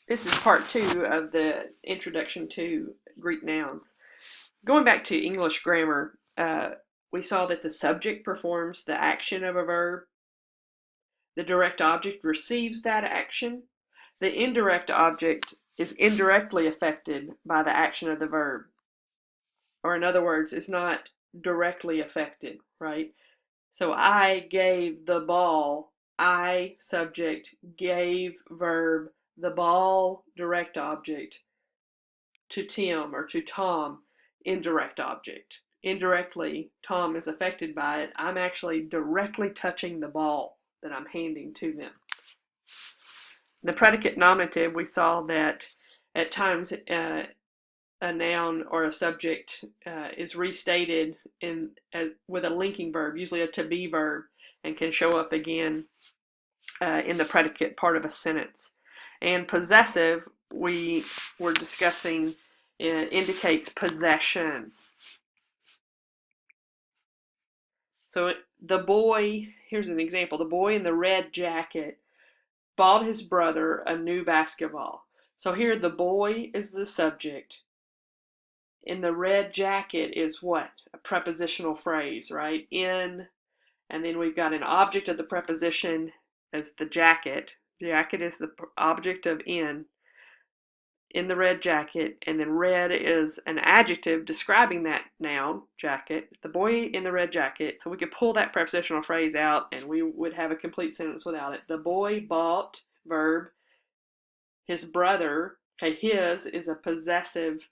This is part 2 of the introduction to Greek nouns. Going back to English grammar, we saw that the subject performs the action of a verb. The direct object receives that action. The indirect object is indirectly affected by the action of the verb. Or in other words, is not directly affected, right? So I gave the ball. I, subject, gave verb, the ball, direct object, to Tim or to Tom, indirect object. Indirectly, Tom is affected by it. I'm actually directly touching the ball that I'm handing to them. The predicate nominative, we saw that at times a noun or a subject is restated with a linking verb, usually a to be verb, and can show up again in the predicate part of a sentence. And possessive, we were discussing, indicates possession. So the boy, here's an example, the boy in the red jacket bought his brother a new basketball. So here the boy is the subject. In the red jacket is what? A prepositional phrase, right? In, and then we've got an object of the preposition as the jacket. Jacket is the object of in the red jacket, and then red is an adjective describing that noun, jacket, the boy in the red jacket. So we could pull that prepositional phrase out and we would have a complete sentence without it. The boy bought, verb, his brother. Okay, his is a possessive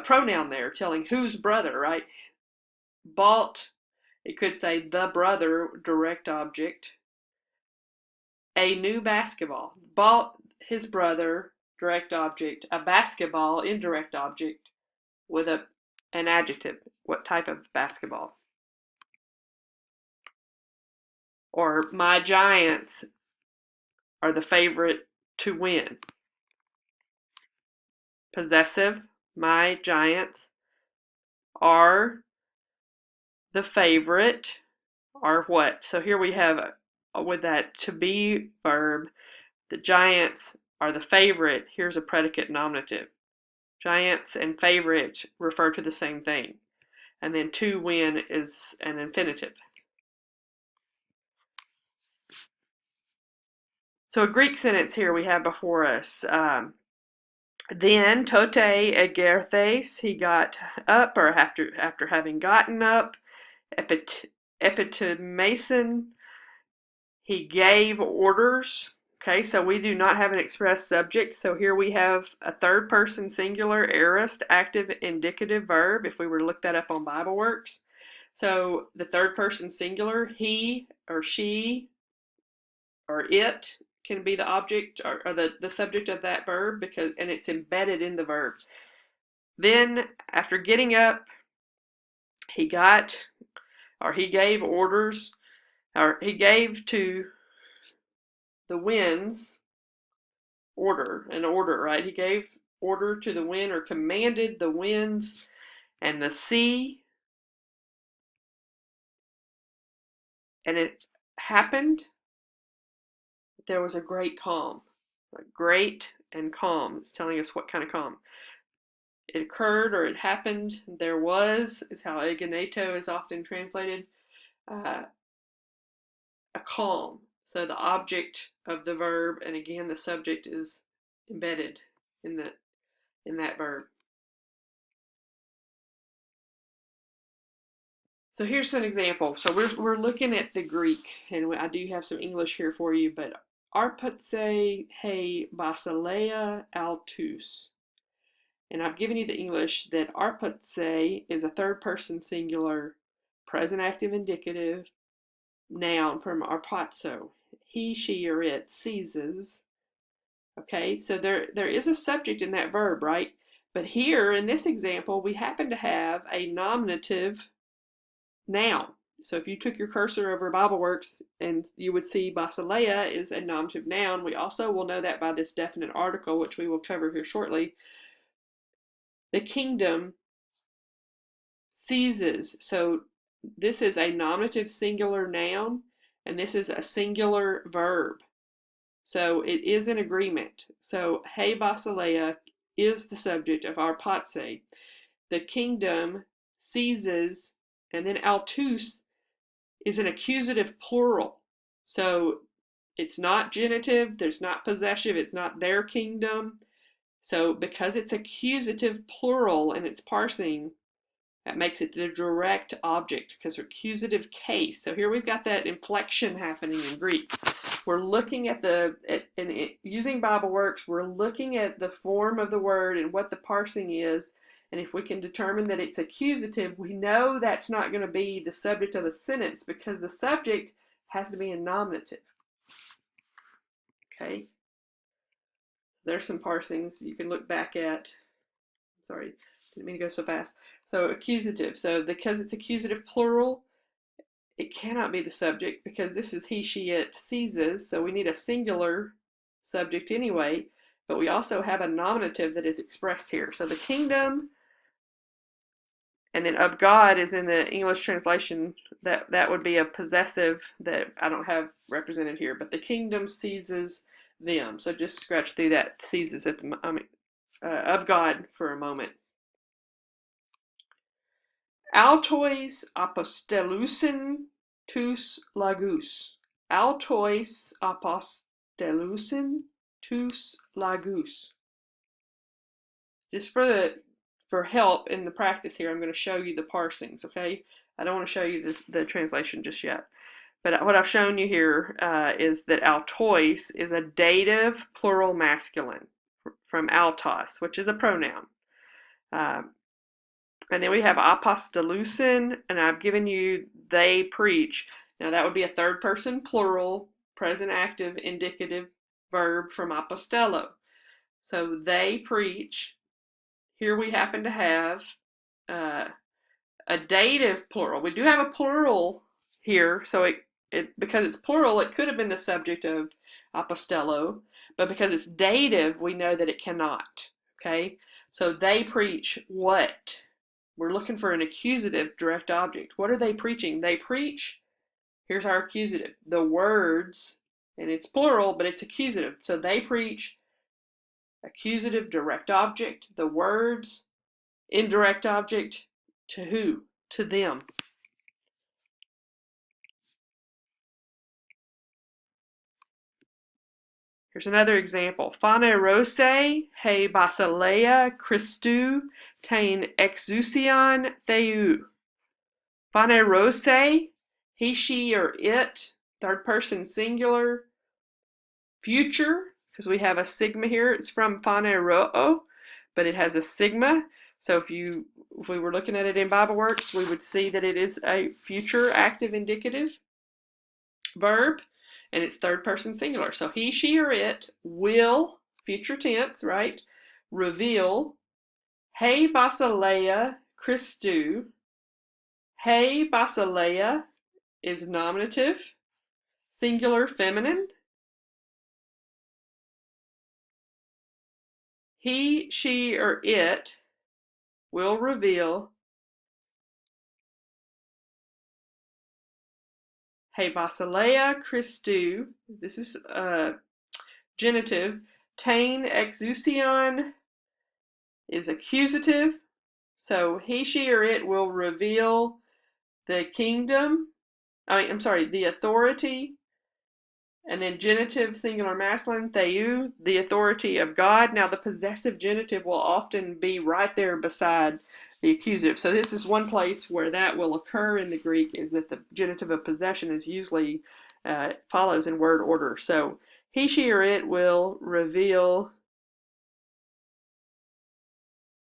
pronoun there, telling whose brother, right? Bought, it could say the brother, direct object, a new basketball. Bought his brother, direct object, a basketball, indirect object, with an adjective. What type of basketball? Or my Giants are the favorite to win. Possessive, my Giants are the favorite, are what? So here we have with that to be verb, the Giants are the favorite. Here's a predicate nominative. Giants and favorite refer to the same thing. And then to win is an infinitive. So a Greek sentence here we have before us. Then tote egerthes, he got up, or after having gotten up. Epitimason, he gave orders. Okay, so we do not have an express subject. So here we have a third person singular aorist active indicative verb, if we were to look that up on BibleWorks. So the third person singular, he or she or it can be the object or the subject of that verb, and it's embedded in the verb. Then after getting up, he got, or he gave orders, or he gave to the winds an order, right? He gave order to the wind, or commanded the winds and the sea, and it happened. There was a great calm. Great and calm. It's telling us what kind of calm. It occurred or it happened. There was, is how egeneto is often translated, uh, a calm. So the object of the verb, and again the subject is embedded in that verb. So here's an example. So we're looking at the Greek, and I do have some English here for you, but arpatse he basileia altus. And I've given you the English that arpatse is a third person singular, present active indicative noun from arpatso. He, she, or it seizes. Okay, so there is a subject in that verb, right? But here in this example, we happen to have a nominative noun. So if you took your cursor over BibleWorks, and you would see basileia is a nominative noun. We also will know that by this definite article, which we will cover here shortly. The kingdom seizes. So this is a nominative singular noun, and this is a singular verb. So it is an agreement. So he basileia is the subject of arpatse. The kingdom seizes, and then altus is an accusative plural. So it's not genitive, there's not possessive, it's not their kingdom. So because it's accusative plural and it's parsing, that makes it the direct object because accusative case. So here we've got that inflection happening in Greek. We're looking at using BibleWorks, we're looking at the form of the word and what the parsing is. And if we can determine that it's accusative, we know that's not going to be the subject of the sentence because the subject has to be a nominative. Okay? There's some parsings you can look back at. Sorry, didn't mean to go so fast. So accusative. So because it's accusative plural, it cannot be the subject because this is he, she, it seizes. So we need a singular subject anyway. But we also have a nominative that is expressed here. So the kingdom, and then of God is in the English translation. That would be a possessive that I don't have represented here. But the kingdom seizes them. So just scratch through that seizes at the of God for a moment. Autois apostelusin tous lagus. Autois apostelusin tous lagus. Just for help in the practice here, I'm going to show you the parsings, okay? I don't want to show you the translation just yet. But what I've shown you here is that autois is a dative plural masculine from autos, which is a pronoun. And then we have apostelusin, and I've given you they preach. Now that would be a third person plural, present active, indicative verb from apostello. So they preach. Here we happen to have a dative plural. We do have a plural here, so because it's plural, it could have been the subject of apostello, but because it's dative, we know that it cannot. Okay, so they preach what? We're looking for an accusative direct object. What are they preaching? They preach, here's our accusative, the words, and it's plural, but it's accusative. So they preach, accusative direct object, the words, indirect object, to who? To them. Here's another example. Phanerose he basileia Christou tein exousion theou. Phanerose, he, she, or it, third person singular, future, because we have a sigma here. It's from phaneroo, but it has a sigma. So if we were looking at it in BibleWorks, we would see that it is a future active indicative verb, and it's third person singular. So he, she, or it will, future tense, right, reveal, he basileia Christou. He basileia is nominative, singular, feminine. He, she, or it will reveal. He basileia Christou. This is genitive. Tein exousion is accusative. So he, she, or it will reveal the kingdom. The authority. And then genitive, singular, masculine, theou, the authority of God. Now the possessive genitive will often be right there beside the accusative. So this is one place where that will occur in the Greek, is that the genitive of possession is usually follows in word order. So he, she, or it will reveal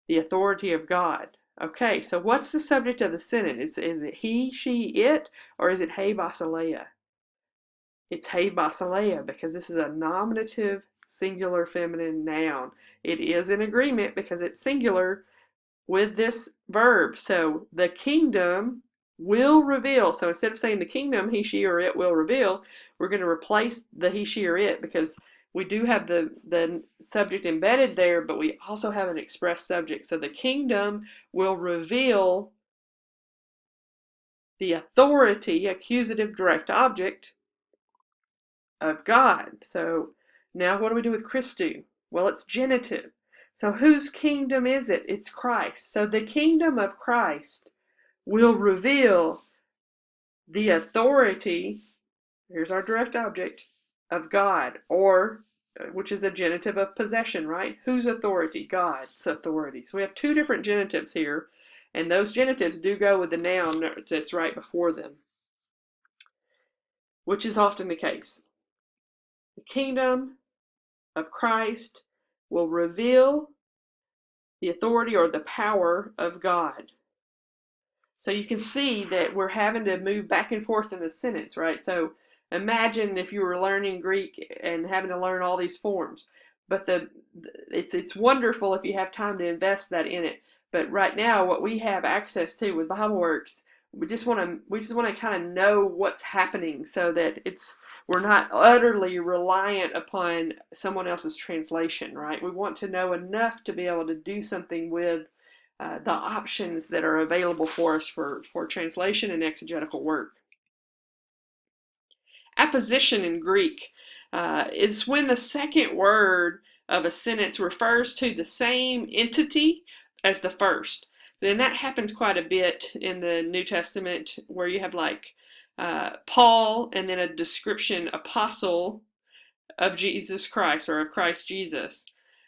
the authority of God. Okay, so what's the subject of the sentence? Is it he, she, it, or is it he basileia? It's he basileia because this is a nominative singular feminine noun. It is in agreement because it's singular with this verb. So the kingdom will reveal. So instead of saying the kingdom, he, she, or it will reveal, we're going to replace the he, she, or it because we do have the subject embedded there, but we also have an express subject. So the kingdom will reveal the authority, accusative direct object, of God. So Now what do we do with Christou? Well, it's genitive. So whose kingdom is it? It's Christ. So the kingdom of Christ will reveal the authority, here's our direct object, of God, or which is a genitive of possession, right? Whose authority? God's authority. So we have two different genitives here, and those genitives do go with the noun that's right before them, which is often the case. The kingdom of Christ will reveal the authority or the power of God. So you can see that we're having to move back and forth in the sentence, right? So imagine if you were learning Greek and having to learn all these forms. But it's wonderful if you have time to invest that in it. But right now, what we have access to with BibleWorks, we just want to kind of know what's happening so that we're not utterly reliant upon someone else's translation, right? We want to know enough to be able to do something with the options that are available for us for translation and exegetical work. Apposition in Greek is when the second word of a sentence refers to the same entity as the first. Then that happens quite a bit in the New Testament, where you have like Paul and then a description, apostle of Jesus Christ or of Christ Jesus.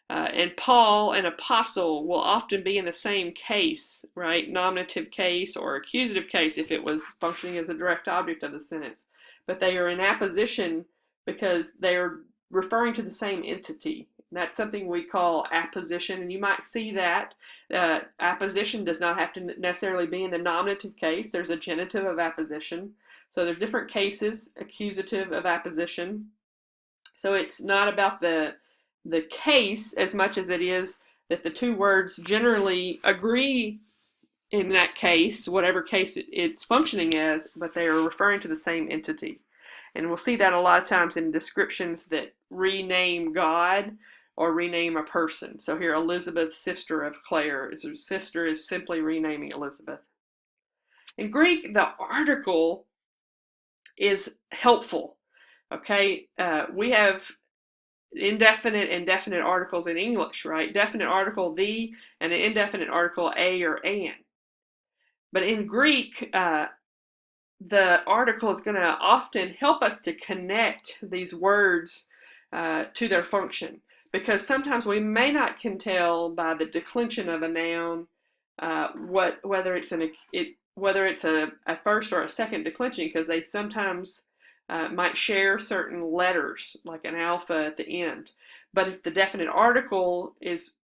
And Paul and apostle will often be in the same case, right? Nominative case or accusative case if it was functioning as a direct object of the sentence. But they are in apposition because they are referring to the same entity. That's something we call apposition, and you might see that. Apposition does not have to necessarily be in the nominative case. There's a genitive of apposition. So there's different cases, accusative of apposition. So it's not about the case as much as it is that the two words generally agree in that case, whatever case it's functioning as, but they are referring to the same entity. And we'll see that a lot of times in descriptions that rename God or rename a person. So here, Elizabeth, sister of Claire. Her sister is simply renaming Elizabeth. In Greek, the article is helpful. Okay, we have indefinite and definite articles in English, right? Definite article the and an indefinite article a or an. But in Greek, the article is going to often help us to connect these words to their function, because sometimes we may not can tell by the declension of a noun whether it's a first or a second declension, because they sometimes might share certain letters, like an alpha at the end. But if the definite article is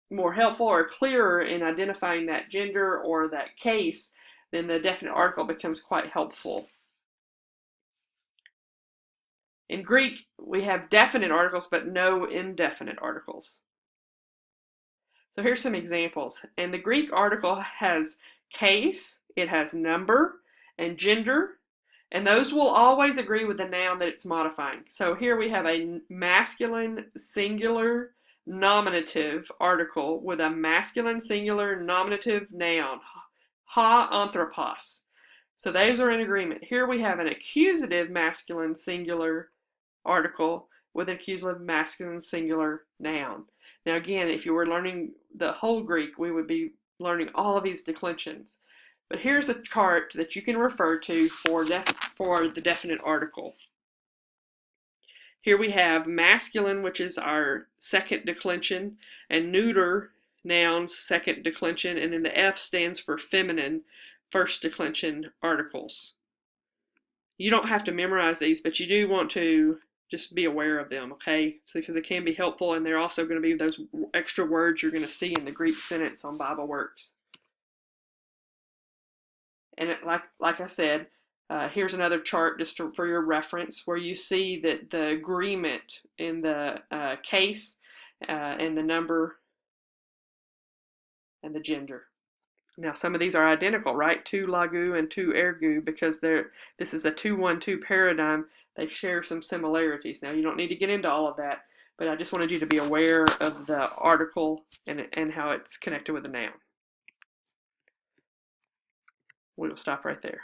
more helpful or clearer in identifying that gender or that case, then the definite article becomes quite helpful. In Greek, we have definite articles but no indefinite articles. So here's some examples. And the Greek article has case, it has number, and gender, and those will always agree with the noun that it's modifying. So here we have a masculine singular nominative article with a masculine singular nominative noun, ha anthropos. So those are in agreement. Here we have an accusative masculine singular article with an accusative masculine singular noun. Now again, if you were learning the whole Greek, we would be learning all of these declensions. But here's a chart that you can refer to for the definite article. Here we have masculine, which is our second declension, and neuter nouns, second declension, and then the F stands for feminine, first declension articles. You don't have to memorize these, but you do want to just be aware of them, okay? So, because it can be helpful, and they're also going to be those extra words you're going to see in the Greek sentence on BibleWorks. And like I said, here's another chart just for your reference, where you see that the agreement in the case and the number and the gender. Now some of these are identical, right? Tu lagu and tu ergu, because this is a 2-1-2 paradigm. They share some similarities. Now you don't need to get into all of that, but I just wanted you to be aware of the article and how it's connected with the noun. We'll stop right there.